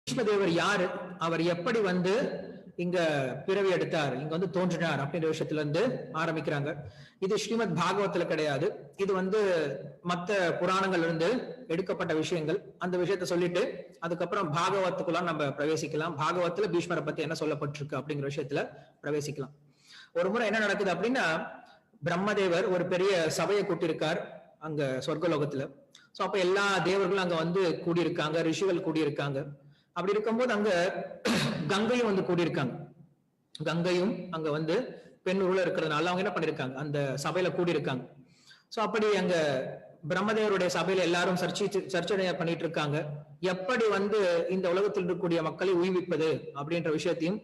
பீஷ்மதேவர் யாரு, அவர் எப்படி வந்து இங்க பிறவி எடுத்தார், இங்க வந்து தோன்றினார் அப்படின்ற விஷயத்துல இருந்து ஆரம்பிக்கிறாங்க. இது ஸ்ரீமத் பாகவத்துல கிடையாது, இது வந்து மத்த புராணங்கள்ல இருந்து எடுக்கப்பட்ட விஷயங்கள். அந்த விஷயத்த சொல்லிட்டு அதுக்கப்புறம் பாகவத்துக்குள்ள நம்ம பிரவேசிக்கலாம். பாகவத்துல பீஷ்மரை பத்தி என்ன சொல்லப்பட்டிருக்கு அப்படிங்கிற விஷயத்துல பிரவேசிக்கலாம். ஒரு முறை என்ன நடக்குது அப்படின்னா, பிரம்மதேவர் ஒரு பெரிய சபையை கூட்டியிருக்கார் அங்க சொர்க்கலோகத்துல. சோ அப்ப எல்லா தேவர்களும் அங்க வந்து கூடியிருக்காங்க, ரிஷிகள் கூடியிருக்காங்க. அப்படி இருக்கும்போது அங்க கங்கையும் வந்து கூடியிருக்காங்க. கங்கையும் அங்க வந்து பெண் உருள இருக்கிறதுனால அவங்க என்ன பண்ணிருக்காங்க, அந்த சபையில கூடியிருக்காங்க. சோ அப்படி அங்க பிரம்மதேவருடைய சபையில எல்லாரும் சர்ச்சை பண்ணிட்டு இருக்காங்க. எப்படி வந்து இந்த உலகத்தில் இருக்கக்கூடிய மக்களை உய்விப்பது அப்படின்ற விஷயத்தையும்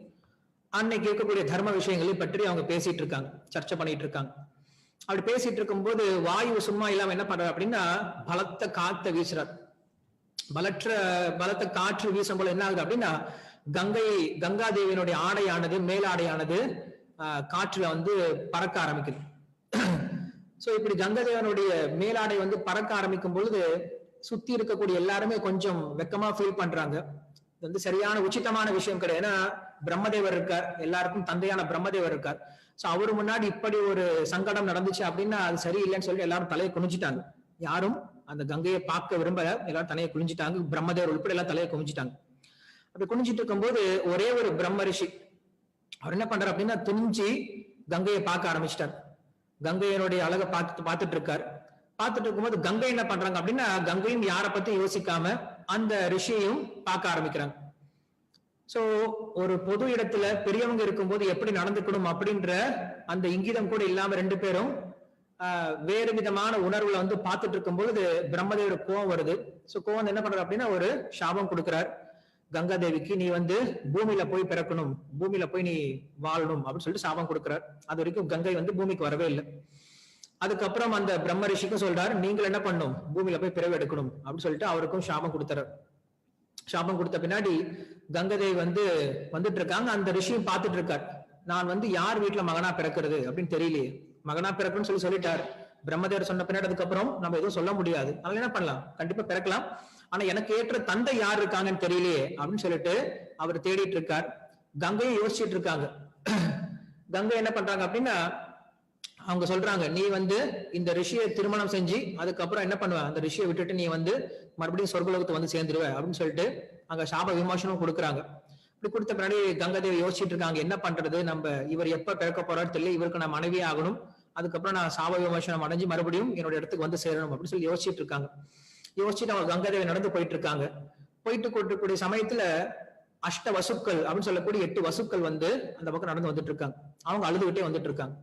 அன்னைக்கு இருக்கக்கூடிய தர்ம விஷயங்களையும் பற்றி அவங்க பேசிட்டு இருக்காங்க, சர்ச்சை பண்ணிட்டு இருக்காங்க. அப்படி பேசிட்டு இருக்கும் வாயு சும்மா இல்லாம என்ன பண்றாரு அப்படின்னா, பலத்த காத்த வீசுறார். பலத்த காற்று வீசும் போல என்ன ஆகுது அப்படின்னா, கங்காதேவியினுடைய ஆடையானது, மேலாடையானது காற்றுல வந்து பறக்க ஆரம்பிக்குது. சோ இப்படி கங்காதேவனுடைய மேலாடை வந்து பறக்க ஆரம்பிக்கும் பொழுது சுத்தி இருக்கக்கூடிய எல்லாருமே கொஞ்சம் வெக்கமா ஃபீல் பண்றாங்க. இது வந்து சரியான உச்சிதமான விஷயம் கிடையாது. ஏன்னா பிரம்மதேவர் இருக்கார், எல்லாருக்கும் தந்தையான பிரம்மதேவர் இருக்கார். சோ அவரு முன்னாடி இப்படி ஒரு சங்கடம் நடந்துச்சு அப்படின்னா அது சரியில்லைன்னு சொல்லிட்டு எல்லாரும் தலையை குனிஞ்சிட்டாங்க. யாரும் அந்த கங்கையை பார்க்க விரும்பல, எல்லாரும் தலையை குனிஞ்சிட்டாங்க. பிரம்மதேவர் உட்பட எல்லாம் தலையை குனிஞ்சிட்டாங்க. அப்படி குனிஞ்சிட்டு இருக்கும்போது ஒரே ஒரு பிரம்ம ரிஷி அவர் என்ன பண்றாரு அப்படின்னா, துணிஞ்சி கங்கையை பார்க்க ஆரம்பிச்சிட்டார். கங்கையனுடைய அழகை பார்த்துட்டு இருக்காரு. பார்த்துட்டு இருக்கும்போது கங்கை என்ன பண்றாங்க அப்படின்னா, கங்கையும் யாரை பத்தி யோசிக்காம அந்த ரிஷியையும் பார்க்க ஆரம்பிக்கிறாங்க. சோ ஒரு பொது இடத்துல பெரியவங்க இருக்கும்போது எப்படி நடந்துக்கணும் அப்படின்ற அந்த இங்கிதம் கூட இல்லாம ரெண்டு பேரும் வேறு விதமான உணர்வுல வந்து பார்த்துட்டு இருக்கும் பொழுது பிரம்மதேவர் கோவம் வருது. சோ கோவம் என்ன பண்றாரு அப்படின்னா, ஒரு சாபம் கொடுக்கிறார் கங்காதேவிக்கு. நீ வந்து பூமியில போய் பிறக்கணும், பூமியில போய் நீ வாழணும் அப்படின்னு சொல்லிட்டு சாபம் கொடுக்கிறார். அது வரைக்கும் கங்கை வந்து பூமிக்கு வரவே இல்லை. அதுக்கப்புறம் அந்த பிரம்ம ரிஷிக்கும் சொல்றாரு, நீங்கள் என்ன பண்ணும், பூமியில போய் பிறவி எடுக்கணும் அப்படின்னு சொல்லிட்டு அவருக்கும் சாபம் கொடுத்தாரு. சாபம் கொடுத்த பின்னாடி கங்காதேவி வந்து வந்துட்டு இருக்காங்க. அந்த ரிஷியும் பார்த்துட்டு இருக்கார், நான் வந்து யார் வீட்டுல மகனா பிறக்கிறது அப்படின்னு தெரியலையே, மகனா பிறக்கணும்னு சொல்லிட்டாரு பிரம்மதேவர். சொன்ன பின்னாடி அதுக்கப்புறம் நம்ம எதுவும் சொல்ல முடியாது, அதனால என்ன பண்ணலாம், கண்டிப்பா பிறக்கலாம், ஆனா எனக்கு ஏற்ற தந்தை யார் இருக்காங்கன்னு தெரியலையே அப்படின்னு சொல்லிட்டு அவர் தேடிட்டு இருக்கார். கங்கையும் யோசிச்சுட்டு இருக்காங்க. கங்கை என்ன பண்றாங்க அப்படின்னா, அவங்க சொல்றாங்க, நீ வந்து இந்த ரிஷியை திருமணம் செஞ்சு அதுக்கப்புறம் என்ன பண்ணுவ, அந்த ரிஷியை விட்டுட்டு நீ வந்து மறுபடியும் சொர்க்கலோகத்தை வந்து சேர்ந்துருவ அப்படின்னு சொல்லிட்டு அங்க சாப விமோசனம் கொடுக்குறாங்க. இப்படி கொடுத்த பின்னாடி கங்காதேவி யோசிச்சுட்டு இருக்காங்க, என்ன பண்றது, நம்ம இவர் எப்ப பிறக்க போறாரு தெரியல, இவருக்கு நான் மனைவி ஆகணும், அதுக்கப்புறம் நான் சாப விமோசனம் அடைஞ்சு மறுபடியும் என்னோட இடத்துக்கு வந்து சேரணும் அப்படின்னு சொல்லி யோசிச்சுட்டு இருக்காங்க. யோசிச்சுட்டு அவங்க கங்காதேவி நடந்து போயிட்டு இருக்காங்க. போயிட்டு கொண்டிருக்கக்கூடிய சமயத்துல அஷ்ட வசுக்கள் அப்படின்னு சொல்லக்கூடிய 8 வசுக்கள் வந்து அந்த பக்கம் நடந்து வந்துட்டு இருக்காங்க. அவங்க அழுதுகிட்டே வந்துட்டு இருக்காங்க.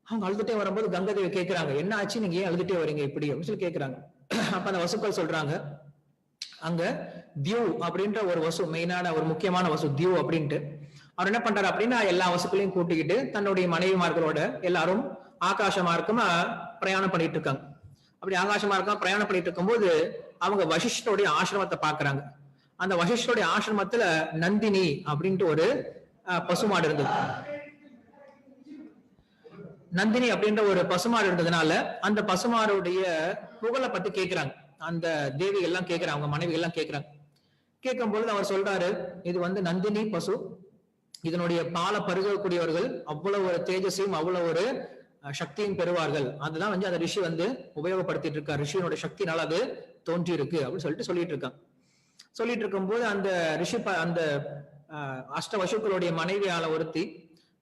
அவங்க அழுதுட்டே வரும்போது கங்காதேவி கேட்கிறாங்க, என்ன ஆச்சு, நீங்க ஏன் அழுதுட்டே வரீங்க இப்படி அப்படின்னு சொல்லி கேட்கிறாங்க. அப்ப அந்த வசுக்கள் சொல்றாங்க, அங்க தியூ அப்படின்ற ஒரு வசு, மெயினான ஒரு முக்கியமான வசு தியூ அப்படின்ட்டு, அவர் என்ன பண்றாரு அப்படின்னா, எல்லா வசுக்களையும் கூட்டிக்கிட்டு தன்னுடைய மனைவிமார்களோட எல்லாரும் ஆகாச மார்க்கமா பிரயாணம் பண்ணிட்டு இருக்காங்க. அப்படி ஆகாச மார்க்கமா பிரயாணம் பண்ணிட்டு இருக்கும்போது அவங்க வசிஷ்டருடைய ஆசிரமத்தை பாக்குறாங்க. அந்த வசிஷ்டருடைய ஆசிரமத்துல நந்தினி அப்படின்ட்டு ஒரு பசுமாடு இருந்தது. நந்தினி அப்படின்ற ஒரு பசுமாடு இருந்ததுனால அந்த பசுமாடுடைய புகழை பத்தி கேட்கிறாங்க. அந்த தேவிகள் எல்லாம் கேட்கிறாங்க, அவங்க மனைவிகள் எல்லாம் கேட்கிறாங்க. கேட்கும் பொழுது அவர் சொல்றாரு, இது வந்து நந்தினி பசு, இதனுடைய பாலை பருகக்கூடியவர்கள் அவ்வளவு ஒரு தேஜஸையும் அவ்வளவு ஒரு சக்தியும் பெறுவார்கள். அதுதான் வந்து அந்த ரிஷி வந்து உபயோகப்படுத்திட்டு இருக்காரு, ரிஷியனுடைய சக்தினால அது தோன்றி இருக்கு அப்படின்னு சொல்லிட்டு இருக்காங்க. சொல்லிட்டு இருக்கும்போது அந்த ரிஷி அந்த அஷ்டவசுக்களுடைய மனைவியால ஒருத்தி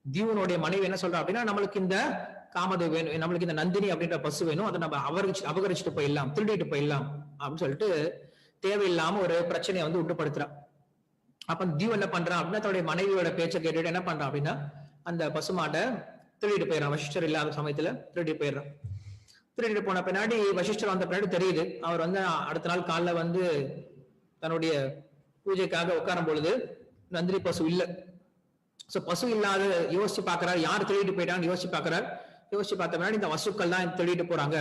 தியூனுடைய மனைவி என்ன சொல்றா அப்படின்னா, நம்மளுக்கு இந்த காமதேவ் வேணும், நம்மளுக்கு இந்த நந்தினி அப்படின்ற பசு வேணும், அதை நம்ம அபகரிச்சுட்டு போயிடலாம், திருடிட்டு போயிடலாம் அப்படின்னு சொல்லிட்டு தேவையில்லாம ஒரு பிரச்சனையை வந்து உட்டுப்படுத்துறான். அப்ப தியூ என்ன பண்றான் அப்படின்னா, தன்னுடைய மனைவியோட பேச்சை கேட்டுட்டு என்ன பண்றான் அப்படின்னா, அந்த பசுமாட்டை திருடிட்டு போயிடறான். வசிஷ்டர் இல்லாத சமயத்துல திருடிட்டு போயிடுறான். திருடிட்டு போன பின்னாடி வசிஷ்டர் வந்த பின்னாடி தெரியுது, அவர் வந்து அடுத்த நாள் காலைல வந்து தன்னுடைய பூஜைக்காக உட்காரும் பொழுது நந்தினி பசு இல்லை. சோ பசு இல்லாத யோசிச்சு பாக்குறாரு, யார் திருடிட்டு போயிட்டான்னு யோசிச்சு பாக்குறாரு. யோசிச்சு பார்த்த பின்னாடி இந்த வசுக்கள் தான் திருடிட்டு போறாங்க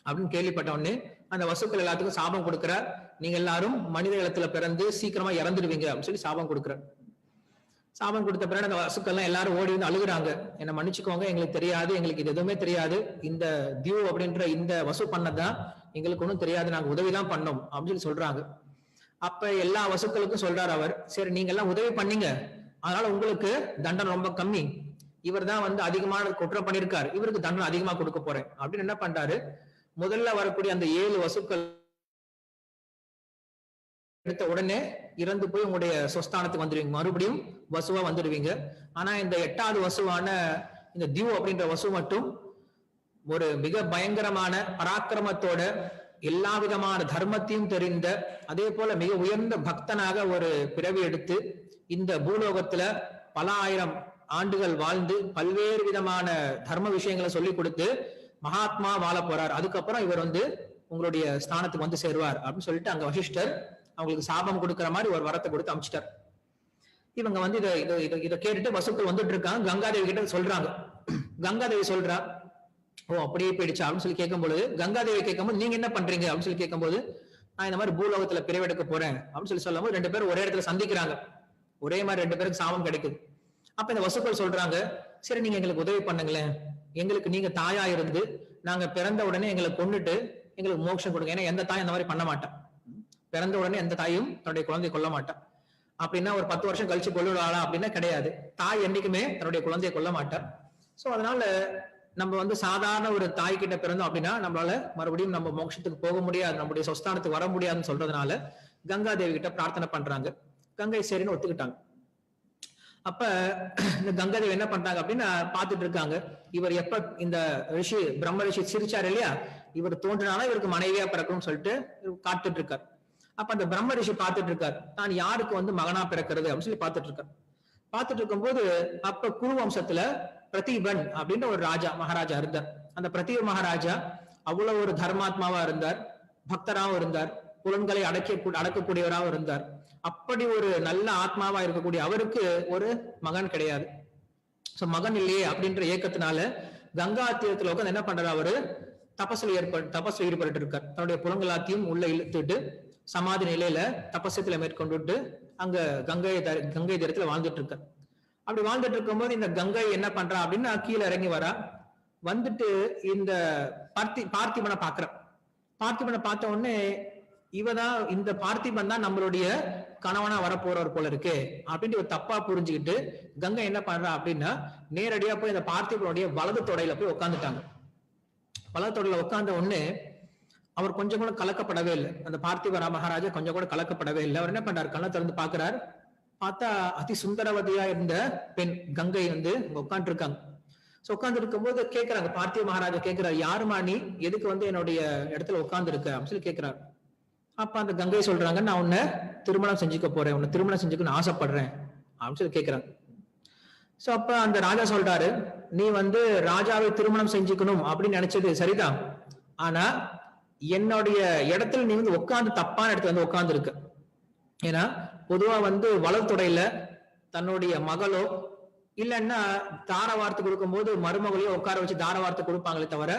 அப்படின்னு கேள்விப்பட்ட உடனே அந்த வசுக்கள் எல்லாத்துக்கும் சாபம் கொடுக்கிறார், நீங்க எல்லாரும் மனித இனத்துல பிறந்து சீக்கிரமா இறந்துடுவீங்க அப்படின்னு சொல்லி சாபம் கொடுக்கிறார். சாபம் கொடுத்த பிறகு அந்த வசுக்கள்லாம் எல்லாரும் ஓடி வந்து அழுகுறாங்க, என்ன மன்னிச்சுக்கோங்க, எங்களுக்கு தெரியாது, எங்களுக்கு இது எதுவுமே தெரியாது, இந்த தியூ அப்படின்ற இந்த வசு பண்ணதான் எங்களுக்கு ஒன்றும் தெரியாது, நாங்க உதவிதான் பண்ணோம் அப்படின்னு சொல்லி சொல்றாங்க. அப்ப எல்லா வசுக்களுக்கும் சொல்றாரு அவர், சரி நீங்க எல்லாம் உதவி பண்ணீங்க, அதனால உங்களுக்கு தண்டனை ரொம்ப கம்மி, இவர் தான் வந்து அதிகமான குற்றம் பண்ணிருக்காரு, இவருக்கு தண்டனை அதிகமா கொடுக்க போறேன் அப்படின்னு என்ன பண்றாரு, முதல்ல வரக்கூடிய அந்த 7 வசுக்கள் எடுத்த உடனே இறந்து போய் உங்களுடைய சொஸ்தானத்துக்கு வந்துடுவீங்க, மறுபடியும் வசுவா வந்துடுவீங்க. ஆனா இந்த 8வது வசுவான இந்த தியூ அப்படின்ற வசு மட்டும் ஒரு மிக பயங்கரமான பராக்கிரமத்தோட எல்லா விதமான தர்மத்தையும் தெரிந்த, அதே போல மிக உயர்ந்த பக்தனாக ஒரு பிறவி எடுத்து இந்த பூலோகத்துல பல ஆயிரம் ஆண்டுகள் வாழ்ந்து பல்வேறு விதமான தர்ம விஷயங்களை சொல்லி கொடுத்து மகாத்மா வாழ போறார். அதுக்கப்புறம் இவர் வந்து உங்களுடைய ஸ்தானத்துக்கு வந்து சேருவார் அப்படின்னு சொல்லிட்டு அங்க வசிஷ்டர் அவங்களுக்கு சாபம் கொடுக்கிற மாதிரி ஒரு வரத்தை கொடுத்து அமிச்சிட்டார். இவங்க வந்து இதை கேட்டுட்டு வசுக்கள் வந்துட்டு இருக்காங்க, கங்காதேவி கிட்ட சொல்றாங்க. கங்காதேவி சொல்றா, ஓ அப்படியே போயிடுச்சா அப்படின்னு சொல்லி கேட்கும்போது, கங்காதேவி கேட்கும்போது நீங்க என்ன பண்றீங்க அப்படின்னு சொல்லி கேட்கும்போது, நான் இந்த மாதிரி பூலோகத்துல பிறவெடுக்க போறேன் அப்படின்னு சொல்லி சொல்லும்போது 2 பேரும் ஒரே இடத்துல சந்திக்கிறாங்க. ஒரே மாதிரி 2 பேருக்கு சாபம் கிடைக்குது. அப்ப இந்த வசுக்கள் சொல்றாங்க, சரி நீங்க எங்களுக்கு உதவி பண்ணுங்களேன், எங்களுக்கு நீங்க தாயா இருந்து நாங்க பிறந்த உடனே எங்களை கொன்னுட்டு எங்களுக்கு மோட்சம் கொடுங்க. ஏன்னா எந்த தாயும் அந்த மாதிரி பண்ண மாட்டான், பிறந்த உடனே எந்த தாயும் தன்னுடைய குழந்தையை கொல்ல மாட்டான். அப்படின்னா ஒரு 10 வருஷம் கழிச்சு கொள்ளுவாளா அப்படின்னா கிடையாது, தாய் என்னைக்குமே தன்னுடைய குழந்தையை கொல்ல மாட்டார். சோ அதனால நம்ம வந்து சாதாரண ஒரு தாய் கிட்ட பிறந்தோம் அப்படின்னா நம்மளால மறுபடியும் நம்ம மோட்சத்துக்கு போக முடியாது, நம்முடைய சொஸ்தானத்துக்கு வர முடியாதுன்னு சொல்றதுனால கங்காதேவி கிட்ட பிரார்த்தனை பண்றாங்க. கங்கை சரின்னு ஒத்துக்கிட்டாங்க. அப்ப இந்த கங்காதேவி என்ன பண்றாங்க அப்படின்னா பாத்துட்டு இருக்காங்க, இவர் எப்ப இந்த ரிஷி பிரம்ம ரிஷி சிரிச்சாரு இல்லையா, இவர் தோன்றினாலும் இவருக்கு மனைவியா பிறக்கணும்னு சொல்லிட்டு காத்துட்டு இருக்காரு. அப்ப அந்த பிரம்ம ரிஷி பாத்துட்டு இருக்காரு, தான் யாருக்கு வந்து மகனா பிறக்கிறது அப்படின்னு சொல்லி பாத்துட்டு இருக்காரு. பாத்துட்டு இருக்கும்போது அப்ப குரு வம்சத்துல பிரதீபன் அப்படின்ற ஒரு ராஜா மகாராஜா இருந்தார். அந்த பிரதீப மகாராஜா அவ்வளவு ஒரு தர்மாத்மாவா இருந்தார், பக்தராகவும் இருந்தார், புலன்களை அடக்கக்கூடியவராகவும் இருந்தார். அப்படி ஒரு நல்ல ஆத்மாவா இருக்கக்கூடிய அவருக்கு ஒரு மகன் கிடையாது. சோ மகன் இல்லையே அப்படின்ற ஏக்கத்தினால கங்கா தீரத்துல உட்காந்து என்ன பண்றாரு, அவரு தபஸ்ல ஈடுபட்டு இருக்கார். தன்னுடைய புலங்களாத்தையும் உள்ள இழுத்துட்டு சமாதி நிலையில தபசத்துல மேற்கொண்டு அங்க கங்கை தீரத்துல வாழ்ந்துட்டு இருக்கார். அப்படி வாழ்ந்துட்டு இருக்கும்போது இந்த கங்கை என்ன பண்றா அப்படின்னா கீழே இறங்கி வரா, வந்துட்டு இந்த பார்த்திபனை பாக்குற. பார்த்திபனை பார்த்த உடனே இவதான், இந்த பார்த்திபன் தான் நம்மளுடைய கணவனா வரப்போறவர் போல இருக்கு அப்படின்னு ஒரு தப்பா புரிஞ்சுக்கிட்டு கங்கை என்ன பண்றா அப்படின்னா நேரடியா போய் இந்த பார்த்திபனுடைய வலது தொடையில போய் உட்காந்துட்டாங்க. வலது தொடையில உட்கார்ந்த உடனே அவர் கொஞ்சம் கூட கலக்கப்படவே இல்லை. அந்த பார்த்திப மகாராஜா கொஞ்சம் கூட கலக்கப்படவே இல்லை. அவர் என்ன பண்றாரு, கண்ணை திறந்து பாக்குறாரு. பார்த்தா அதி சுந்தரவதியா இருந்த பெண் கங்கை வந்து உட்காந்து இருக்காங்க. உட்கார்ந்து இருக்கும்போது கேட்கிறாங்க, பார்த்திப மகாராஜா கேட்கிறாரு, யாருமா நீ, எதுக்கு வந்து என்னுடைய இடத்துல உட்கார்ந்து இருக்க அப்படின்னு சொல்லி கேட்கிறாரு. அப்ப அந்த கங்கை சொல்றாங்க, நான் உன்னை திருமணம் செஞ்சுக்க போறேன், உன்னை திருமணம் செஞ்சுக்க ஆசைப்படுறேன் அப்படின்னு சொல்லி கேட்கிறாங்க. சோ அப்ப அந்த ராஜா சொல்றாரு, நீ வந்து ராஜாவை திருமணம் செஞ்சுக்கணும் அப்படின்னு நினைச்சது சரிதான், ஆனா என்னுடைய இடத்துல நீ வந்து உட்கார்ந்து தப்பான இடத்துல வந்து உட்கார்ந்து இருக்க. ஏன்னா பொதுவா வந்து வலது தொடையில தன்னுடைய மகளோ இல்லைன்னா தார வார்த்தை கொடுக்கும் போது மருமகளையோ உட்கார வச்சு தார வார்த்தை கொடுப்பாங்களே தவிர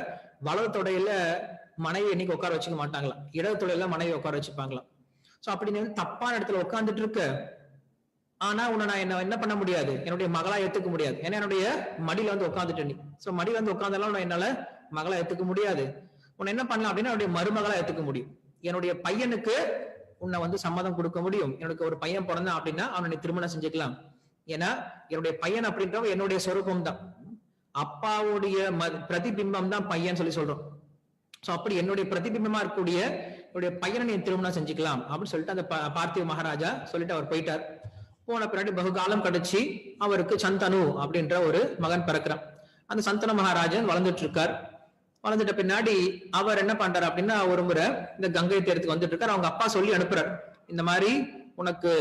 வலது தொடையில மனைவி என்னைக்கு உட்கார வச்சுக்க மாட்டாங்களாம், இடது தொடையில மனைவி உட்கார வச்சுப்பாங்களாம். சோ அப்படி நீ வந்து தப்பான இடத்துல உட்கார்ந்துட்டு இருக்க, ஆனா உன்னை நான் என்ன பண்ண முடியாது, என்னுடைய மகளா ஏத்துக்க முடியாது. ஏன்னா என்னுடைய மடியில வந்து உட்காந்துட்டு நீ, சோ மடியில வந்து உட்கார்ந்தாலும் என்னால மகளா ஏத்துக்க முடியாது. உன்னை என்ன பண்ணலாம் அப்படின்னா என்னுடைய மருமகளா ஏத்துக்க முடியும். என்னுடைய பையனுக்கு உன்னை வந்து சம்மதம் கொடுக்க முடியும். எனக்கு ஒரு பையன் பிறந்தான் அப்படின்னா அவனை திருமணம் செஞ்சுக்கலாம். ஏன்னா என்னுடைய பையன் அப்படின்றவங்க என்னுடைய சொரூபம் தான், அப்பாவுடைய பிரதிபிம்பம் தான் பையன் சொல்லி சொல்றோம். சோ அப்படி என்னுடைய பிரதிபிம்பமா இருக்கக்கூடிய என்னுடைய பையனை நீ திருமணம் செஞ்சுக்கலாம் அப்படின்னு சொல்லிட்டு அந்த பார்த்திப மகாராஜா சொல்லிட்டு அவர் போயிட்டார். போன பின்னாடி பகுகாலம் கழிச்சு அவருக்கு சந்தனு அப்படின்ற ஒரு மகன் பிறக்கிறான். அந்த சந்தன மகாராஜன் வளர்ந்துட்டு இருக்கார். வளர்ந்துட்ட பின்னாடி அவர் என்ன பண்றாரு அப்படின்னா ஒரு முறை இந்த கங்கை தீரத்துக்கு வந்துட்டு இருக்காரு. அவங்க அப்பா சொல்லி அனுப்புறாரு, இந்த மாதிரி உனக்கு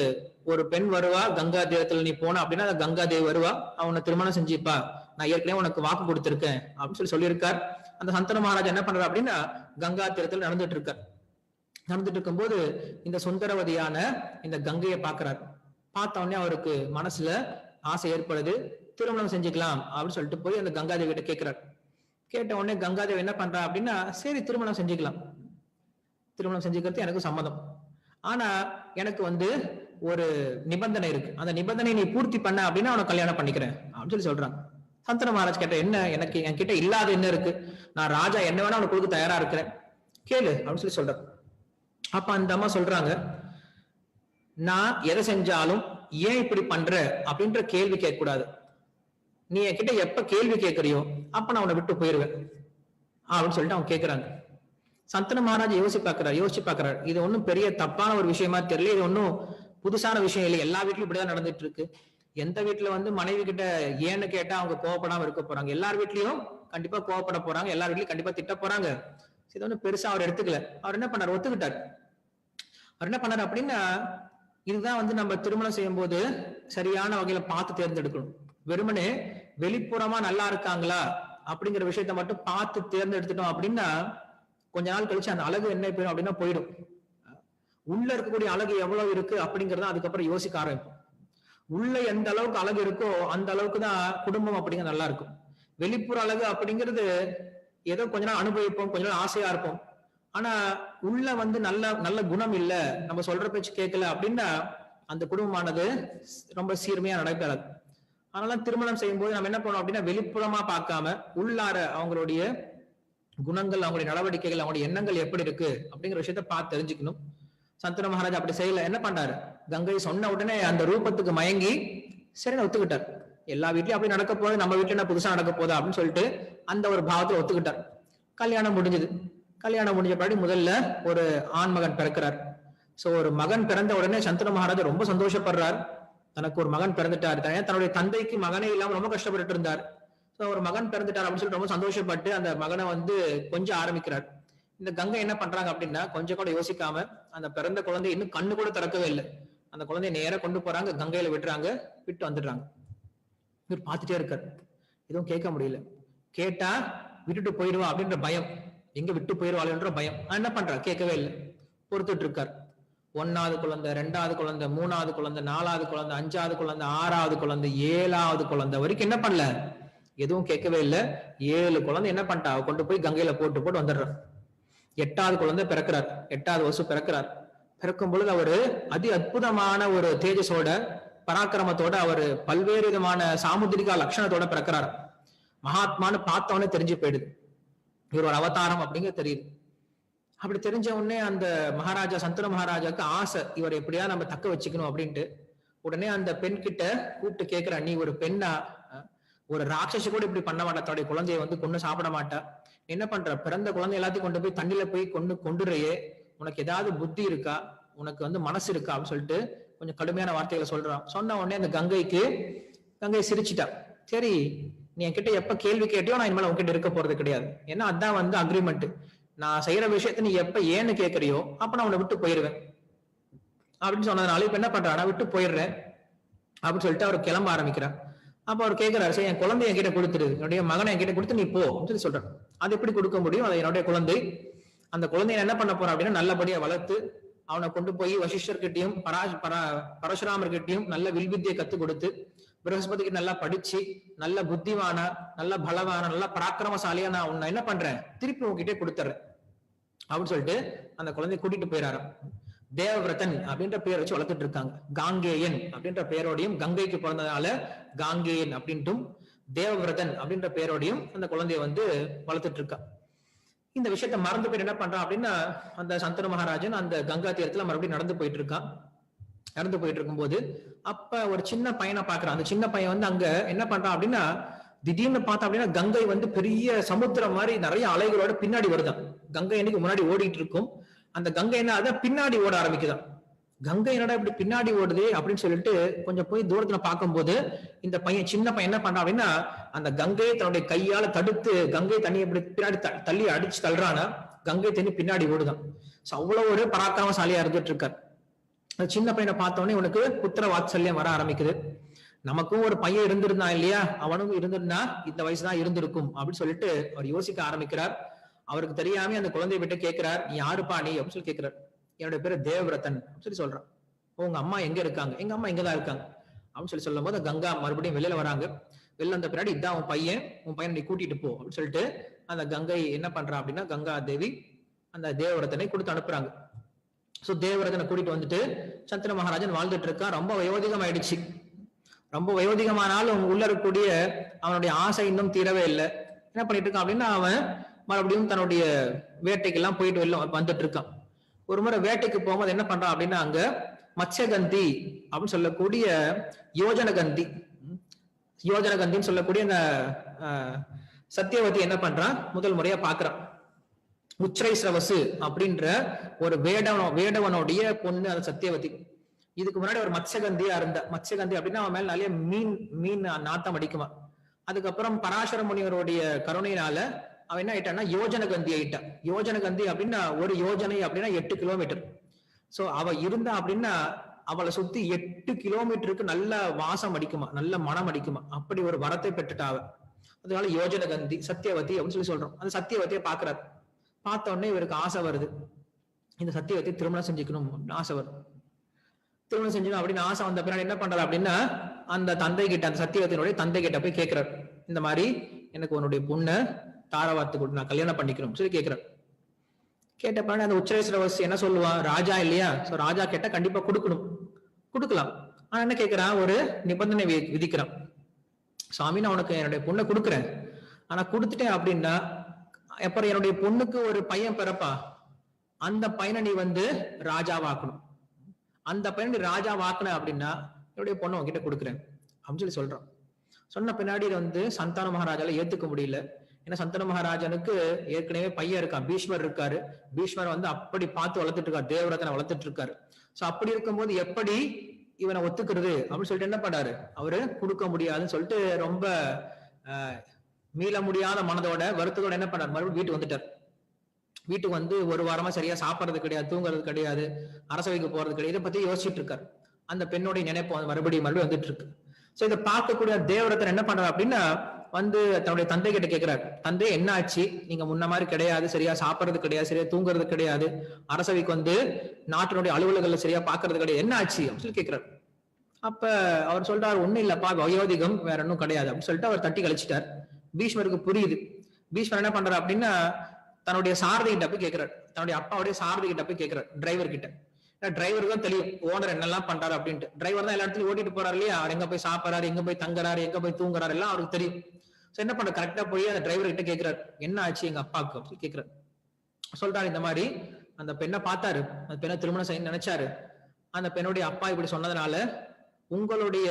ஒரு பெண் வருவா, கங்கா தீரத்துல நீ போன அப்படின்னா கங்கா தேவி வருவா, அவனை திருமணம் செஞ்சுப்பா, நான் ஏற்கனவே உனக்கு வாக்கு கொடுத்திருக்கேன் அப்படின்னு சொல்லியிருக்கார். அந்த சந்தன மகாராஜா என்ன பண்றாரு அப்படின்னா கங்கா தீரத்துல நடந்துட்டு இருக்கார். நடந்துட்டு இருக்கும்போது இந்த சுந்தரவதியான இந்த கங்கையை பாக்குறாரு. பார்த்த உடனே அவருக்கு மனசுல ஆசை ஏற்படுது, திருமணம் செஞ்சுக்கலாம் அப்படின்னு சொல்லிட்டு போய் அந்த கங்காதேவி கிட்ட கேட்கிறார். கேட்ட உடனே கங்காதேவி என்ன பண்றா அப்படின்னா சரி திருமணம் செஞ்சுக்கலாம், திருமணம் செஞ்சுக்கிறது எனக்கு சம்மதம், ஆனா எனக்கு வந்து ஒரு நிபந்தனை இருக்கு, அந்த நிபந்தனை நீ பூர்த்தி பண்ண அப்படின்னா அவனை கல்யாணம் பண்ணிக்கிறேன் அப்படின்னு சொல்றாங்க. சந்தன மகாராஜ் கேட்ட, என்ன எனக்கு என்கிட்ட இல்லாத என்ன இருக்கு, நான் ராஜா என்ன வேணா அவனுக்கு கொடுக்க தயாரா இருக்கிறேன், கேளு அப்படின்னு சொல்றான். அப்ப அந்த அம்மா சொல்றாங்க, நான் எதை செஞ்சாலும் ஏன் இப்படி பண்ற அப்படின்ற கேள்வி கேட்க கூடாது. நீ என்கிட்ட எப்ப கேள்வி கேட்கறியோ அப்ப நான் உன்னை விட்டு போயிருவேன் அப்படின்னு சொல்லிட்டு அவங்க கேட்கிறாங்க. சந்தனு மகாராஜ் யோசிச்சு பாக்குறாரு. இது ஒன்னும் பெரிய தப்பான ஒரு விஷயமா தெரியல, இது ஒன்னும் புதுசான விஷயம் இல்லை, எல்லா வீட்லயும் இப்படிதான் நடந்துட்டு இருக்கு. எந்த வீட்டுல மனைவி கிட்ட ஏன்னு கேட்டா அவங்க கோவப்படாம இருக்க போறாங்க? எல்லார் வீட்லயும் கண்டிப்பா கோவப்பட போறாங்க, எல்லார் வீட்லயும் கண்டிப்பா திட்ட போறாங்க. இது ஒன்னும் பெருசா அவர் எடுத்துக்கல. அவர் என்ன பண்ணாரு, ஒத்துக்கிட்டார். அவர் என்ன பண்ணாரு அப்படின்னா, இதுதான் நம்ம திருமணம் செய்யும் போது சரியான வகையில பார்த்து தேர்ந்தெடுக்கணும். வெறுமனே வெளிப்புறமா நல்லா இருக்காங்களா அப்படிங்கிற விஷயத்த மட்டும் பார்த்து தேர்ந்தெடுத்துட்டோம் அப்படின்னா கொஞ்ச நாள் கழிச்சு அந்த அழகு என்ன போயிடும் அப்படின்னா போயிடும். உள்ள இருக்கக்கூடிய அழகு எவ்வளவு இருக்கு அப்படிங்கறத அதுக்கப்புறம் யோசிக்க ஆரம்பிப்போம். உள்ள எந்த அளவுக்கு அழகு இருக்கோ அந்த அளவுக்கு தான் குடும்பம் அப்படிங்கிற நல்லா இருக்கும். வெளிப்புற அழகு அப்படிங்கிறது ஏதோ கொஞ்ச நாள் அனுபவிப்போம், கொஞ்ச நாள் ஆசையா இருப்போம். ஆனா உள்ள நல்ல நல்ல குணம் இல்ல, நம்ம சொல்ற பேச்சு கேட்கல அப்படின்னா அந்த குடும்பமானது ரொம்ப சீர்மையா நடக்காது. அதனால திருமணம் செய்யும் போது நம்ம என்ன பண்ணோம் அப்படின்னா வெளிப்புறமா பார்க்காம உள்ளார அவங்களுடைய குணங்கள், அவங்களுடைய நடவடிக்கைகள், அவங்களுடைய எண்ணங்கள் எப்படி இருக்கு அப்படிங்கிற விஷயத்த பார்த்து தெரிஞ்சுக்கணும். சந்தனு மகாராஜ் அப்படி செய்யல. என்ன பண்ணாரு, கங்கை சொன்ன உடனே அந்த ரூபத்துக்கு மயங்கி சரின்னு ஒத்துக்கிட்டார். எல்லா வீட்லயும் அப்படி நடக்க போகுது, நம்ம வீட்டுல என்ன புதுசா நடக்க போகுது அப்படின்னு சொல்லிட்டு அந்த ஒரு பாவத்துல ஒத்துக்கிட்டார். கல்யாணம் முடிஞ்சது. கல்யாணம் முடிஞ்ச பின்னாடி முதல்ல ஒரு ஆண் மகன் பிறக்கிறார். சோ ஒரு மகன் பிறந்த உடனே சந்தனு மகாராஜா ரொம்ப சந்தோஷப்படுறார். தனக்கு ஒரு மகன் பிறந்துட்டார். தன்னுடைய தந்தைக்கு மகனே இல்லாம ரொம்ப கஷ்டப்பட்டு இருந்தார். ஒரு மகன் பிறந்துட்டார் அப்படின்னு சொல்லிட்டு ரொம்ப சந்தோஷப்பட்டு அந்த மகனை கொஞ்சம் ஆரம்பிக்கிறார். இந்த கங்கை என்ன பண்றாங்க அப்படின்னா கொஞ்சம் கூட யோசிக்காம அந்த பிறந்த குழந்தை இன்னும் கண்ணு கூட திறக்கவே இல்லை. அந்த குழந்தைய நேரம் கொண்டு போறாங்க, கங்கையில விட்டுறாங்க, விட்டு வந்துடுறாங்க. இவர் பார்த்துட்டே இருக்காரு, எதுவும் கேட்க முடியல. கேட்டா விட்டுட்டு போயிடுவா அப்படின்ற பயம், எங்க விட்டு போயிடுவாள்ன்ற பயம். என்ன பண்றா, கேட்கவே இல்லை, பொறுத்துட்டு இருக்கார். 1வது குழந்தை, 2வது குழந்தை, 3வது குழந்தை, 4வது குழந்தை, 5வது குழந்தை, 6வது குழந்தை, 7வது குழந்தை வரைக்கும் என்ன பண்ணல, எதுவும் கேட்கவே இல்லை. 7 குழந்தை என்ன பண்ணிட்டா, கொண்டு போய் கங்கையில போட்டு வந்துடுறார். 8வது குழந்தை பிறக்கிறார். 8வது வருஷம் பிறக்கிறார். பிறக்கும் பொழுது அவரு அதி அற்புதமான ஒரு தேஜஸோட பராக்கிரமத்தோட அவரு பல்வேறு விதமான சாமுத்திரிகா லட்சணத்தோட பிறக்கிறார். மகாத்மான்னு பார்த்தவனே தெரிஞ்சு போயிடுது, இவர் ஒரு அவதாரம் அப்படிங்க தெரியுது. அப்படி தெரிஞ்ச உடனே அந்த மகாராஜா சந்தனு மகாராஜாக்கு ஆசை, இவர் எப்படியா நம்ம தக்க வச்சுக்கணும் அப்படின்ட்டு. உடனே அந்த பெண் கிட்ட கூப்பிட்டு கேட்கிற, நீ ஒரு பெண்ணா, ஒரு ராட்சசி கூட இப்படி பண்ண மாட்டா, தன்னுடைய குழந்தைய கொண்டு சாப்பிட மாட்டா, என்ன பண்ற, பிறந்த குழந்தை எல்லாத்தையும் கொண்டு போய் தண்ணியில போய் கொண்டுறையே, உனக்கு ஏதாவது புத்தி இருக்கா, உனக்கு மனசு இருக்கா அப்படின்னு சொல்லிட்டு கொஞ்சம் கடுமையான வார்த்தைகளை சொல்றான். சொன்ன உடனே அந்த கங்கை சிரிச்சிட்டா. சரி, நீ என்கிட்ட எப்ப கேள்வி கேட்டியோ நான் இனிமேல் உன்கிட்ட இருக்க போறது கிடையாது, ஏன்னா அதான் அக்ரிமெண்ட். நான் செய்யற விஷயத்த நீ எப்ப ஏன்னு கேட்கறியோ அப்ப நான் உன்னை விட்டு போயிருவேன் அப்படின்னு சொன்னதுனால இப்ப என்ன பண்றான், விட்டு போயிடுறேன் அப்படின்னு சொல்லிட்டு அவர் கிளம்ப ஆரம்பிக்கிறார். அப்ப அவர் கேட்கிறாரு, சரி என் குழந்தை என்கிட்ட கொடுத்துரு, என்னுடைய மகனை என்கிட்ட கொடுத்து நீ போ அப்படின்னு சொல்லி சொல்றாரு. அது எப்படி கொடுக்க முடியும், அது என்னுடைய குழந்தை. அந்த குழந்தைய என்ன பண்ண போறான் அப்படின்னா நல்லபடியா வளர்த்து அவனை கொண்டு போய் வசிஷ்டர்கிட்டையும் பரசுராமர்கிட்டையும் நல்ல வில்வித்தியை கத்து கொடுத்து, பிரகஸ்பதிக்கு நல்லா படிச்சு நல்ல புத்திவானா, நல்ல பலவான, நல்ல பராக்கிரமசாலியா நான் உன்னை என்ன பண்றேன், திருப்பி உங்ககிட்டே கொடுத்துறேன் அப்படின்னு சொல்லிட்டு அந்த குழந்தைய கூட்டிட்டு போயிடாராம். தேவவிரதன் அப்படின்ற பேர் வச்சு வளர்த்துட்டு இருக்காங்க. காங்கேயன் அப்படின்ற பெயரோடையும், கங்கைக்கு பிறந்ததுனால காங்கேயன் அப்படின்ட்டும், தேவவிரதன் அப்படின்ற பெயரோடையும் அந்த குழந்தைய வளர்த்துட்டு இருக்கா. இந்த விஷயத்த மறந்து போய் என்ன பண்றான் அப்படின்னா, அந்த சந்தனு மகாராஜன் அந்த கங்கா தீரத்துல மறுபடியும் நடந்து போயிட்டு இருக்கான். நடந்து போயிட்டு இருக்கும்போது அப்ப ஒரு சின்ன பையனை பாக்குறான். அந்த சின்ன பையன் அங்க என்ன பண்றான் அப்படின்னா, திடீர்னு பார்த்தா அப்படின்னா கங்கை பெரிய சமுத்திரம் மாதிரி நிறைய அலைகளோட பின்னாடி வருதான். கங்கை என்னைக்கு முன்னாடி ஓடிட்டு இருக்கும், அந்த கங்கை என்ன அதான் பின்னாடி ஓட ஆரம்பிக்குதான். கங்கை என்னடா இப்படி பின்னாடி ஓடுது அப்படின்னு சொல்லிட்டு கொஞ்சம் போய் தூரத்துல பார்க்கும்போது இந்த பையன், சின்ன பையன் என்ன பண்றான் அப்படின்னா, அந்த கங்கையை தன்னுடைய கையால தடுத்து கங்கை தண்ணியை இப்படி பின்னாடி தள்ளி அடிச்சு தள்ளுறானா, கங்கை தண்ணி பின்னாடி ஓடுதான். அவ்வளவு ஒரு பராக்கிரமசாலியா இருந்துட்டு இருக்கார். சின்ன பையனை பார்த்தோன்னே உனக்கு புத்திர வாத்சல்யம் வர ஆரம்பிக்குது. நமக்கும் ஒரு பையன் இருந்திருந்தான் இல்லையா, அவனும் இருந்திருந்தா இந்த வயசுதான் இருந்திருக்கும் அப்படின்னு சொல்லிட்டு அவர் யோசிக்க ஆரம்பிக்கிறார். அவருக்கு தெரியாம அந்த குழந்தைய விட்டு கேட்கிறார், நீ யாருப்பா நீ அப்படின்னு சொல்லி கேட்கிறார். என்னோட பேரு தேவவிரதன் சொல்லி சொல்றான். உங்க அம்மா எங்க இருக்காங்க? எங்க அம்மா இங்கதான் இருக்காங்க அப்படின்னு சொல்லும் போது கங்கா மறுபடியும் வெளியில வராங்க. வெளில வந்த பின்னாடி இதான் உன் பையனை நீ கூட்டிட்டு போ அப்படின்னு சொல்லிட்டு அந்த கங்கை என்ன பண்றா அப்படின்னா, கங்கா தேவி அந்த தேவவிரதனை கொடுத்து அனுப்புறாங்க. சோ தேவவிரதனை கூட்டிட்டு வந்துட்டு சந்தனு மகாராஜன் வாழ்ந்துட்டு இருக்கான். ரொம்ப வயோதிகம் ஆயிடுச்சு. ரொம்ப வயோதிகமானாலும் உள்ள இருக்கக்கூடிய அவனுடைய ஆசை இன்னும் தீரவே இல்லை. என்ன பண்ணிட்டு இருக்கான் அப்படின்னா, அவன் மறுபடியும் தன்னுடைய வேட்டைக்கு எல்லாம் போயிட்டு வெளில வந்துட்டு இருக்கான். ஒரு முறை வேட்டைக்கு போகும்போது என்ன பண்றான் அப்படின்னா, அங்க மத்ஸ்யகந்தி அப்படின்னு சொல்லக்கூடிய யோஜனகந்தி, யோஜனகந்தின்னு சொல்லக்கூடிய அந்த சத்தியவதி என்ன பண்றான், முதல் முறையா பாக்குறான். உச்ரைஸ்ரவசு அப்படின்ற ஒரு வேடவனுடைய பொண்ணு அந்த சத்தியவதி. இதுக்கு முன்னாடி ஒரு மத்ஸ்யகந்தியா இருந்த, மத்ஸ்யகந்தி அப்படின்னா அவன் மேல நிறைய மீன் நாத்தம் அடிக்குமா. அதுக்கப்புறம் பராசர முனிவருடைய கருணையினால அவன் என்ன ஆயிட்டான்னா யோஜனகந்தி ஆயிட்டான். யோஜனகந்தி அப்படின்னா ஒரு யோஜனை அப்படின்னா 8 கிலோமீட்டர். சோ அவ இருந்தா அப்படின்னா அவளை சுத்தி 8 கிலோமீட்டருக்கு நல்ல வாசம் அடிக்குமா, நல்ல மனம் அடிக்குமா. அப்படி ஒரு வரத்தை பெற்றுட்டா அவ. அதனால யோஜனகந்தி சத்தியவதி அப்படின்னு சொல்றோம். அந்த சத்தியவதியை பாக்குறாரு. பார்த்த உடனே இவருக்கு ஆசை வருது, இந்த சத்தியவதி திருமணம் செஞ்சுக்கணும் ஆசை வருது. திருமணம் செஞ்சுக்கணும் அப்படின்னு ஆசை வந்த பின்னாடி என்ன பண்றாரு அப்படின்னா, அந்த தந்தை கிட்ட, அந்த சத்தியவதியினுடைய தந்தை கிட்ட போய் கேட்கிறார், இந்த மாதிரி எனக்கு உன்னுடைய பொண்ணை தாரவாத்து கொடு, நான் கல்யாணம் பண்ணிக்கணும் சொல்லி கேட்கிறார். கேட்ட பின்னாடி அந்த உச்சரேஸ்வரவசி என்ன சொல்லுவான், ராஜா இல்லையா, சோ ராஜா கேட்டா கண்டிப்பா கொடுக்கலாம். ஆனா என்ன கேட்கிறான், ஒரு நிபந்தனை விதிக்கிறான். சாமி, நான் உனக்கு என்னுடைய பொண்ணை கொடுக்குறேன், ஆனா கொடுத்துட்டேன் அப்படின்னா அப்புறம் என்னுடைய பொண்ணுக்கு ஒரு பையன் பிறப்பா, அந்த பையனை நீ ராஜாவாக்கணும். அந்த பையனை நீ ராஜாவாக்குன அப்படின்னா என்னுடைய பொண்ணை உன்கிட்ட கொடுக்குறேன் அப்படின்னு சொல்றான். சொன்ன பின்னாடி சந்தான மகாராஜால ஏத்துக்க முடியல. ஏன்னா சந்தான மகாராஜனுக்கு ஏற்கனவே பையன் இருக்கான், பீஷ்மர் இருக்காரு. பீஷ்மர் அப்படி பார்த்து வளர்த்துட்டு இருக்காரு, தேவரத்தனை வளர்த்துட்டு இருக்காரு. சோ அப்படி இருக்கும்போது எப்படி இவனை ஒத்துக்கிறது அப்படின்னு சொல்லிட்டு என்ன பண்ணாரு, அவரு கொடுக்க முடியாதுன்னு சொல்லிட்டு ரொம்ப மீள முடியாத மனதோட வருத்தத்தோட என்ன பண்ணார், மறுபடியும் வீட்டுக்கு வந்துட்டார். வீட்டுக்கு ஒரு வாரமா சரியா சாப்பிட்றது கிடையாது, தூங்குறது கிடையாது, அரசவைக்கு போறது கிடையாது, இதை பத்தி யோசிச்சுட்டு இருக்காரு. அந்த பெண்ணுடைய நினைப்பு மறுபடியும் வந்துட்டு இருக்கு. சோ இதை பார்க்கக்கூடிய தேவரத்தன் என்ன பண்றாரு அப்படின்னா தன்னுடைய தந்தை கிட்ட கேட்கிறார், தந்தை என்ன ஆச்சு, நீங்க முன்ன மாதிரி கிடையாது, சரியா சாப்பிட்றது கிடையாது, சரியா தூங்குறது கிடையாது, அரசவைக்கு நாட்டினுடைய அலுவலகங்கள்ல சரியா பாக்குறது கிடையாது, என்ன ஆச்சு அப்படின்னு சொல்லி கேட்கிறார். அப்ப அவர் சொல்றாரு, ஒண்ணும் இல்லப்பா, வயோதிகம், வேற ஒன்னும் கிடையாது அப்படின்னு சொல்லிட்டு அவர் தட்டி கழிச்சிட்டார். பீஷ்மருக்கு புரியுது. பீஷ்மர் என்ன பண்றாரு அப்படின்னா தன்னுடைய சாரதி கிட்ட போய் கேட்கிறார், தன்னுடைய அப்பாவுடைய சாரதி கிட்ட போய் கேட்கிறார், டிரைவர் கிட்ட. டிரைவருக்கு தான் தெரியும் ஓனர் என்னெல்லாம் பண்றாரு அப்படின்ட்டு. டிரைவர் தான் எல்லா இடத்துலயும் ஓட்டிட்டு போறாரு இல்லையா, அவர் எங்க போய் சாப்பிடறாரு, எங்க போய் தங்குறாரு, எங்க போய் தூங்குறாரு எல்லாம் அவருக்கு தெரியும். சோ என்ன பண்ற, கரெக்டா போய் அந்த டிரைவர் கிட்ட கேட்கிறார், என்ன ஆச்சு எங்க அப்பாவுக்கு அப்படின்னு கேட்கிறார். சொல்றாரு, இந்த மாதிரி அந்த பெண்ணை பார்த்தாரு, அந்த பெண்ணை திருமணம் செய்ய நினைச்சாரு. அந்த பெண்ணுடைய அப்பா இப்படி சொன்னதுனால உங்களுடைய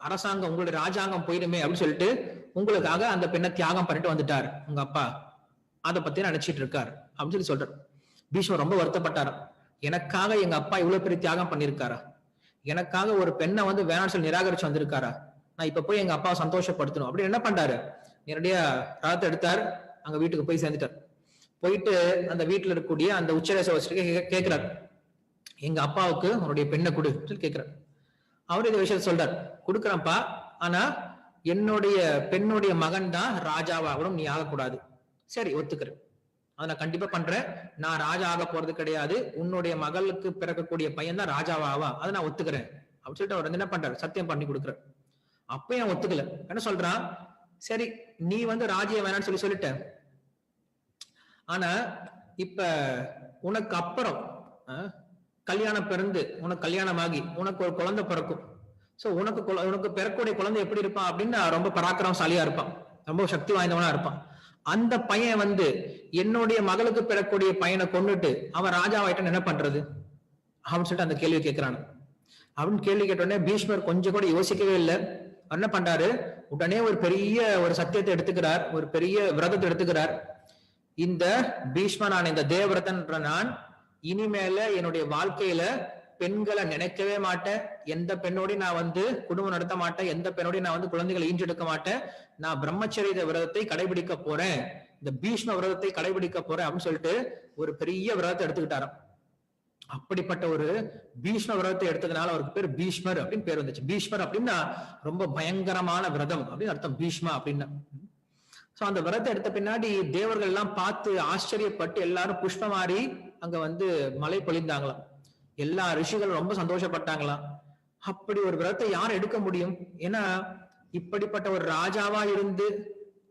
அரசாங்கம், உங்களுடைய ராஜாங்கம் போயிடுமே அப்படின்னு சொல்லிட்டு உங்களுக்காக அந்த பெண்ணை தியாகம் பண்ணிட்டு வந்துட்டாரு உங்க அப்பா, அதை பத்தி நினைச்சிட்டு இருக்காரு அப்படின்னு சொல்லி சொல்றாரு. பீஷ்மர் ரொம்ப வருத்தப்பட்டாரு, எனக்காக எங்க அப்பா இவ்வளவு பெரிய தியாகம் பண்ணிருக்காரா, எனக்காக ஒரு பெண்ணை வேணாம்னு சொல்லி நிராகரிச்சு வந்திருக்காரா, நான் இப்ப போய் எங்க அப்பாவை சந்தோஷப்படுத்தணும் அப்படின்னு என்ன பண்றாரு, நேரடியா ரதத்தை எடுத்தார், அங்க வீட்டுக்கு போய் சேர்ந்துட்டார். போயிட்டு அந்த வீட்டுல இருக்கக்கூடிய அந்த உச்சரேஸ்வரருக்கு கேட்கிறார், எங்க அப்பாவுக்கு அவருடைய பெண்ணை கொடு சொல்லி கேட்கிறார். அவரு இந்த விஷயத்த சொல்றார், கொடுக்குறப்பா, ஆனா என்னுடைய பெண்ணுடைய மகன் தான் ராஜாவாகணும், நீ ஆகக்கூடாது. சரி, ஒத்துக்கிறேன், அதை நான் கண்டிப்பா பண்றேன், நான் ராஜா ஆக போறது கிடையாது, உன்னுடைய மகளுக்கு பிறக்கக்கூடிய பையன் தான் ராஜாவா, அதை நான் ஒத்துக்கிறேன் அப்படின்னு சொல்லிட்டு அவர் என்ன பண்றாரு, சத்தியம் பண்ணி கொடுக்குறாரு. அப்பயும் நான் ஒத்துக்கல. என்ன சொல்றான், சரி நீ ராஜ்யம் வேணான்னு சொல்லிட்ட, ஆனா இப்ப உனக்கு அப்புறம் கல்யாணம் பிறந்து உனக்கு கல்யாணமாகி உனக்கு ஒரு குழந்தை பிறக்கும். சோ உனக்கு பிறக்கூடிய குழந்தை எப்படி இருப்பான் அப்படின்னா ரொம்ப பராக்கிரமசாலியா இருப்பான், ரொம்ப சக்தி வாய்ந்தவனா இருப்பான். அந்த பையன் என்னுடைய மகளுக்கு பிறக்கூடிய பையனை கொண்டுட்டு அவன் ராஜாவாயிட்டான், என்ன பண்றது அப்படின்னு சொல்லிட்டு அந்த கேள்வி கேட்கிறான். அப்படின்னு கேள்வி கேட்ட உடனே பீஷ்மர் கொஞ்சம் கூட யோசிக்கவே இல்லை. என்ன பண்றாரு, உடனே ஒரு பெரிய ஒரு சத்தியத்தை எடுத்துக்கிறார், ஒரு பெரிய விரதத்தை எடுத்துக்கிறார். இந்த பீஷ்மனான இந்த தேவரதன் நான் இனிமேல என்னுடைய வாழ்க்கையில பெண்களை நினைக்கவே மாட்டேன், எந்த பெண்ணோடையும் நான் குடும்பம் நடத்த மாட்டேன், எந்த பெண்ணோடையும் நான் குழந்தைகளை ஈன்றெடுக்க மாட்டேன், நான் பிரம்மச்சரிய விரதத்தை கடைபிடிக்க போறேன், இந்த பீஷ்ம விரதத்தை கடைபிடிக்க போறேன் அப்படின்னு சொல்லிட்டு ஒரு பெரிய விரதத்தை எடுத்துக்கிட்டாராம். அப்படிப்பட்ட ஒரு பீஷ்ம விரதத்தை எடுத்ததுனால அவருக்கு பேர் பீஷ்மர் அப்படின்னு பேர் வந்துச்சு. பீஷ்மர் அப்படின்னா ரொம்ப பயங்கரமான விரதம் அப்படின்னு அர்த்தம், பீஷ்மா அப்படின்னா. சோ அந்த விரதத்தை எடுத்த பின்னாடி தேவர்கள் எல்லாம் பார்த்து ஆச்சரியப்பட்டு எல்லாரும் புஷ்பமாரி அங்க மழை பொழிந்தாங்களாம். எல்லா ரிஷிகளும் ரொம்ப சந்தோஷப்பட்டாங்களாம். அப்படி ஒரு விரதத்தை யார் எடுக்க முடியும்? ஏன்னா இப்படிப்பட்ட ஒரு ராஜாவா இருந்து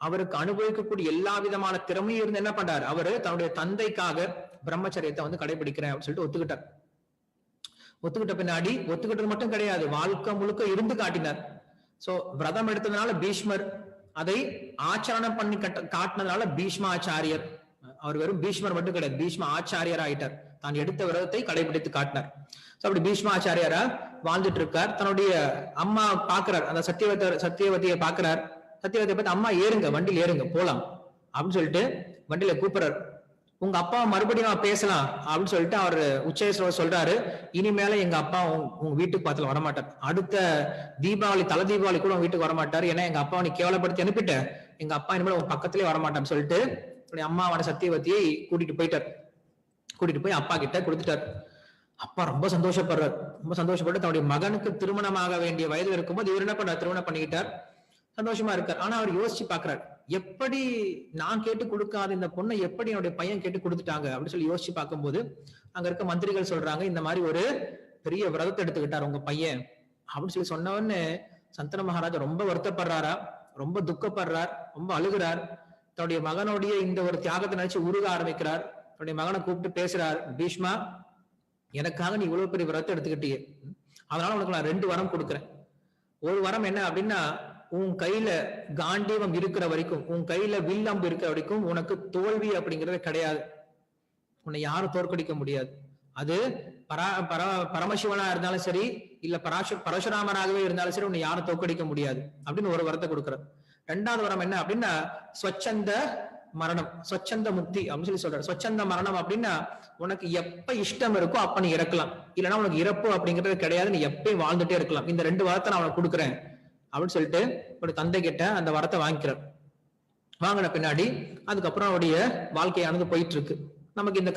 அவருக்கு அனுபவிக்கக்கூடிய எல்லா விதமான திறமையும் இருந்து என்ன பண்றாரு, அவரு தன்னுடைய தந்தைக்காக பிரம்மச்சரியத்தை கடைபிடிக்கிறேன் அப்படின்னு சொல்லிட்டு ஒத்துக்கிட்டார். ஒத்துக்கிட்ட பின்னாடி ஒத்துக்கிட்டது மட்டும் கிடையாது, வாழ்க்கை முழுக்க இருந்து காட்டினார். சோ விரதம் எடுத்ததுனால பீஷ்மர், அதை ஆச்சரணம் பண்ணி காட்டினதுனால பீஷ்மாச்சாரியர். அவர் வெறும் பீஷ்மர் மட்டும் கிடையாது, பீஷ்ம ஆச்சாரியர் ஆயிட்டார். தான் எடுத்த விரதத்தை கடைபிடித்து காட்டினார். அப்படி பீஷ்மாச்சாரியாரா வாழ்ந்துட்டு இருக்கார். தன்னுடைய அம்மா பாக்குறார், அந்த சத்தியவதியை பாக்குறார். சத்தியவதியை பார்த்து, அம்மா ஏறுங்க, வண்டியில் ஏறுங்க போலாம் அப்படின்னு சொல்லிட்டு வண்டியில கூப்பிடுறாரு. உங்க அப்பா மறுபடியும் பேசலாம் அப்படின்னு சொல்லிட்டு அவர் உச்சேஸ்வரர் சொல்றாரு, இனிமேல எங்க அப்பா உங்க வீட்டுக்கு பக்கத்துல வரமாட்டார். அடுத்த தீபாவளி, தலை தீபாவளி கூட உங்க வீட்டுக்கு வரமாட்டாரு. ஏன்னா எங்க அப்பாவை நீ கேவலப்படுத்தி அனுப்பிட்ட, எங்க அப்பா இனிமேல் உங்க பக்கத்திலே வரமாட்டான்னு சொல்லிட்டு அம்மாவோட சத்தியவதியை கூட்டிட்டு போயிட்டார். கூட்டிட்டு போய் அப்பா கிட்ட கொடுத்துட்டார். அப்பா ரொம்ப சந்தோஷப்படுறார். ரொம்ப சந்தோஷப்பட்டு தன்னுடைய மகனுக்கு திருமணமாக வேண்டிய வயதுல இருக்கும்போது இவர் என்ன பண்ணார், திருமணம் பண்ணிக்கிட்டார். சந்தோஷமா இருக்கார். ஆனா அவர் யோசிச்சு பாக்குறாரு, எப்படி நான் கேட்டு கொடுக்காத இந்த பொண்ணை எப்படி என்னுடைய பையன் கேட்டு கொடுத்துட்டாங்க அப்படின்னு சொல்லி யோசிச்சு பார்க்கும்போது அங்க இருக்க மந்திரிகள் சொல்றாங்க, இந்த மாதிரி ஒரு பெரிய விரதத்தை எடுத்துக்கிட்டார் உங்க பையன் அப்படின்னு சொல்லி சொன்னவன்னு சந்தன மகாராஜா ரொம்ப வருத்தப்படுறாரா, ரொம்ப துக்கப்படுறார், ரொம்ப அழுகிறார். தன்னுடைய மகனுடைய இந்த ஒரு தியாகத்தை நினைச்சு உருக ஆரம்பிக்கிறார். தன்னுடைய மகனை கூப்பிட்டு பேசுறார், பீஷ்மா, எனக்காக நீ இவ்வளவு பெரிய விரதத்தை எடுத்துக்கிட்டியே, அதனால உனக்கு நான் 2 வரம் கொடுக்குறேன். ஒரு வரம் என்ன அப்படின்னா, உன் கையில காண்டீவம் இருக்கிற வரைக்கும், உன் கையில வில்லம்பு இருக்கிற வரைக்கும் உனக்கு தோல்வி அப்படிங்கிறது கிடையாது. உன்னை யாரும் தோற்கடிக்க முடியாது. அது பரமசிவனா இருந்தாலும் சரி, இல்ல பரசுராமராகவே இருந்தாலும் சரி, உன்னை யாரும் தோற்கடிக்க முடியாது அப்படின்னு ஒரு வரத்தை கொடுக்குற. 2வது வரம் என்ன அப்படின்னா, ஸ்வச்சந்த மரணம், ஸ்வச்சந்த முக்தி அப்படின்னு சொல்லி சொல்றாரு. ஸ்வச்சந்த மரணம் அப்படின்னா, உனக்கு எப்ப இஷ்டம் இருக்கோ அப்ப நீ இறக்கலாம், இல்லைன்னா உனக்கு இறப்பு அப்படிங்கிறது கிடையாது, நீ எப்பயும் வாழ்ந்துட்டே இருக்கலாம். இந்த 2 வரத்தை நான் உனக்கு கொடுக்குறேன் அப்படின்னு சொல்லிட்டு ஒரு தந்தை கிட்ட அந்த வரத்தை வாங்கிக்கிறார். வாங்கின பின்னாடி அதுக்கப்புறம் அவருடைய வாழ்க்கையானது போயிட்டு இருக்கு. நமக்கு இந்த